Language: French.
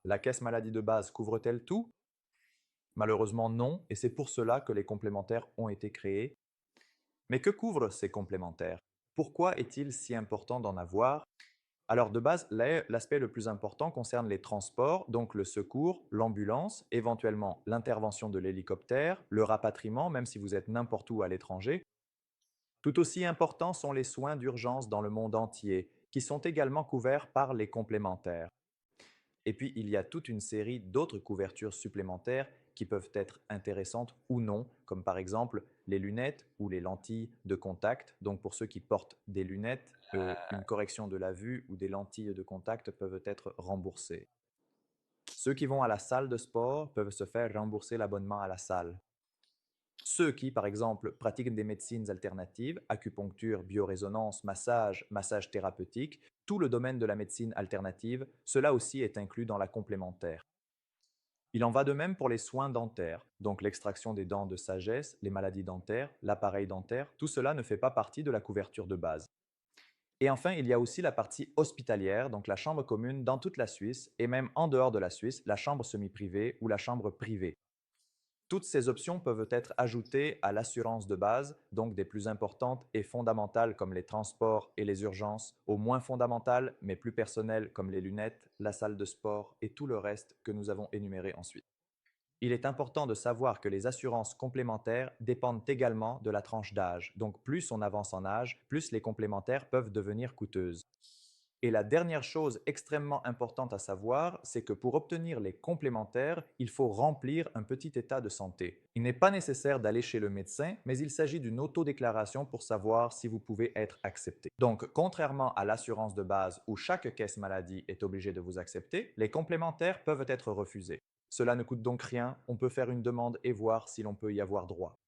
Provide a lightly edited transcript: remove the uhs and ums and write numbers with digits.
La caisse maladie de base couvre-t-elle tout? Malheureusement non, et c'est pour cela que les complémentaires ont été créés. Mais que couvrent ces complémentaires? Pourquoi est-il si important d'en avoir? Alors de base, l'aspect le plus important concerne les transports, donc le secours, l'ambulance, éventuellement l'intervention de l'hélicoptère, le rapatriement, même si vous êtes n'importe où à l'étranger. Tout aussi importants sont les soins d'urgence dans le monde entier, qui sont également couverts par les complémentaires. Et puis, il y a toute une série d'autres couvertures supplémentaires qui peuvent être intéressantes ou non, comme par exemple les lunettes ou les lentilles de contact. Donc, pour ceux qui portent des lunettes, une correction de la vue ou des lentilles de contact peuvent être remboursées. Ceux qui vont à la salle de sport peuvent se faire rembourser l'abonnement à la salle. Ceux qui, par exemple, pratiquent des médecines alternatives, acupuncture, biorésonance, massage, massage thérapeutique, tout le domaine de la médecine alternative, cela aussi est inclus dans la complémentaire. Il en va de même pour les soins dentaires, donc l'extraction des dents de sagesse, les maladies dentaires, l'appareil dentaire, tout cela ne fait pas partie de la couverture de base. Et enfin, il y a aussi la partie hospitalière, donc la chambre commune dans toute la Suisse, et même en dehors de la Suisse, la chambre semi-privée ou la chambre privée. Toutes ces options peuvent être ajoutées à l'assurance de base, donc des plus importantes et fondamentales comme les transports et les urgences, aux moins fondamentales mais plus personnelles comme les lunettes, la salle de sport et tout le reste que nous avons énuméré ensuite. Il est important de savoir que les assurances complémentaires dépendent également de la tranche d'âge, donc plus on avance en âge, plus les complémentaires peuvent devenir coûteuses. Et la dernière chose extrêmement importante à savoir, c'est que pour obtenir les complémentaires, il faut remplir un petit état de santé. Il n'est pas nécessaire d'aller chez le médecin, mais il s'agit d'une autodéclaration pour savoir si vous pouvez être accepté. Donc, contrairement à l'assurance de base où chaque caisse maladie est obligée de vous accepter, les complémentaires peuvent être refusés. Cela ne coûte donc rien, on peut faire une demande et voir si l'on peut y avoir droit.